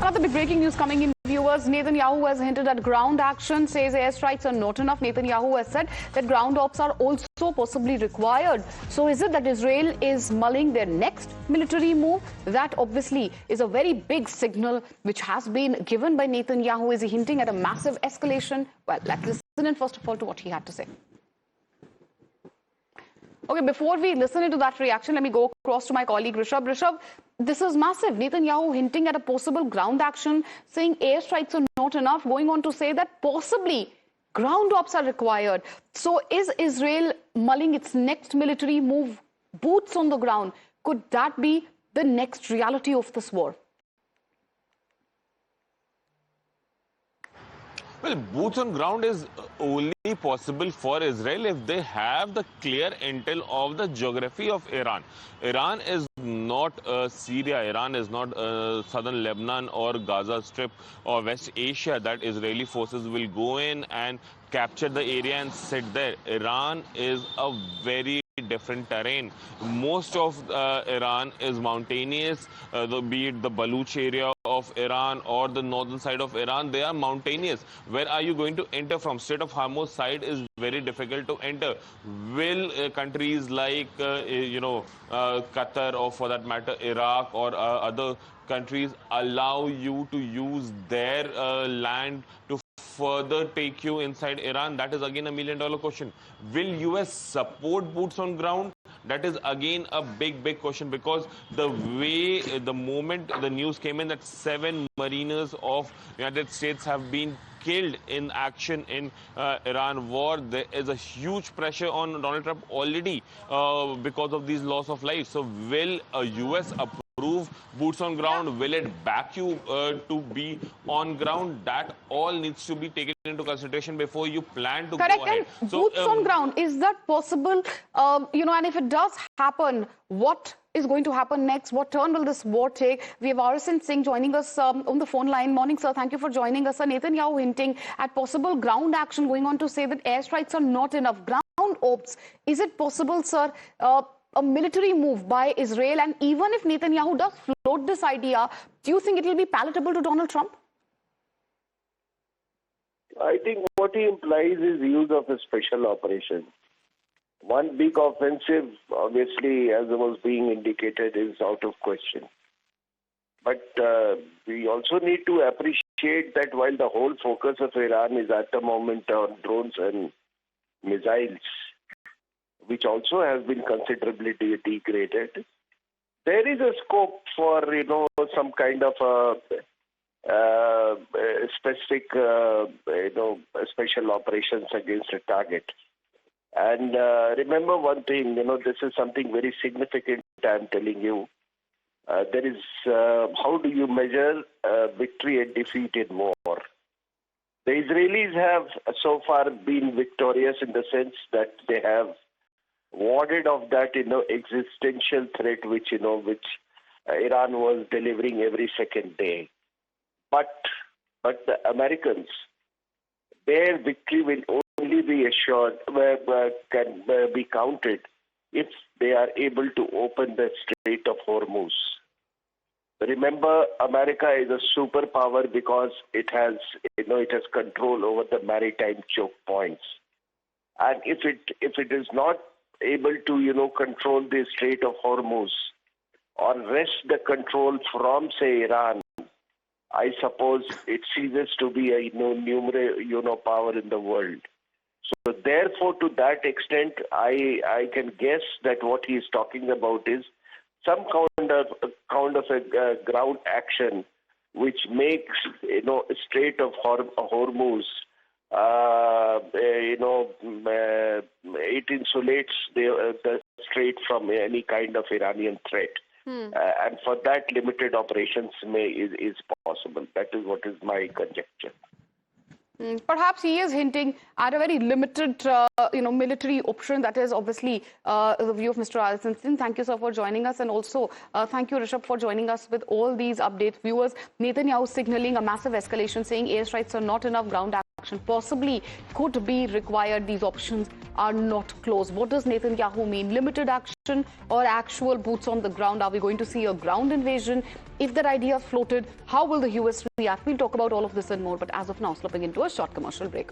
Another big breaking news coming in, viewers. Netanyahu has hinted at ground action, says airstrikes are not enough. Netanyahu has said that ground ops are also possibly required. So is it that Israel is mulling their next military move? That obviously is a very big signal which has been given by Netanyahu. Is he hinting at a massive escalation? Well, let's listen in first of all to what he had to say. Okay, before we listen into that reaction, let me go across to my colleague Rishabh. Rishabh, this is massive. Netanyahu hinting at a possible ground action, saying airstrikes are not enough, going on to say that possibly ground ops are required. So is Israel mulling its next military move, boots on the ground? Could that be the next reality of this war? Well, boots on ground is only possible for Israel if they have the clear intel of the geography of Iran. Iran is not Syria, Iran is not southern Lebanon or Gaza Strip or West Asia that Israeli forces will go in and capture the area and sit there. Iran is a very different terrain. Most of Iran is mountainous, be it the Baluch area of Iran or the northern side of Iran, they are mountainous. Where are you going to enter from? Strait of Hormuz side is very difficult to enter. Will countries like, Qatar or for that matter, Iraq or other countries allow you to use their land to further take you inside Iran? That is again $1 million question. Will US support boots on ground? That is again a big question, because the moment the news came in that 7 mariners of United States have been killed in action in Iran war, there is a huge pressure on Donald Trump already because of these loss of life. So will US approve boots on ground? Will it back you to be on ground? That all needs to be taken into consideration before you plan to go ahead. And boots on ground, is that possible? And if it does happen, what is going to happen next? What turn will this war take? We have RSN Singh joining us on the phone line. Morning, sir. Thank you for joining us. Sir, Netanyahu hinting at possible ground action, going on to say that airstrikes are not enough. Ground ops, is it possible, sir, a military move by Israel? And even if Netanyahu does float this idea, do you think it will be palatable to Donald Trump? I think what he implies is use of a special operation. One big offensive, obviously, as was being indicated, is out of question. But we also need to appreciate that while the whole focus of Iran is at the moment on drones and missiles, which also has been considerably degraded, there is a scope for, some kind of specific, special operations against a target. And remember one thing, this is something very significant I'm telling you. There is, how do you measure victory and defeat in war? The Israelis have so far been victorious in the sense that they have warded off that, existential threat which Iran was delivering every second day. But the Americans, their victory will only be assured, can be counted if they are able to open the Strait of Hormuz. Remember, America is a superpower because it has control over the maritime choke points. And if it is not able to, control the Strait of Hormuz or wrest the control from, say, Iran, I suppose it ceases to be a power in the world. So therefore, to that extent, I can guess that what he is talking about is some kind of a ground action which makes Strait of Hormuz it insulates the strait from any kind of Iranian threat. And for that, limited operations is possible. That is what is my conjecture. Perhaps he is hinting at a very limited, military option. That is obviously the view of Mr. RSN. Thank you, sir, for joining us. And also, thank you, Rishabh, for joining us with all these updates. Viewers, Netanyahu signaling a massive escalation, saying airstrikes are not enough, ground action possibly could be required. These options are not closed. What does Netanyahu mean? Limited action or actual boots on the ground? Are we going to see a ground invasion? If that idea floated, how will the US react? We'll talk about all of this and more. But as of now, slipping into a short commercial break.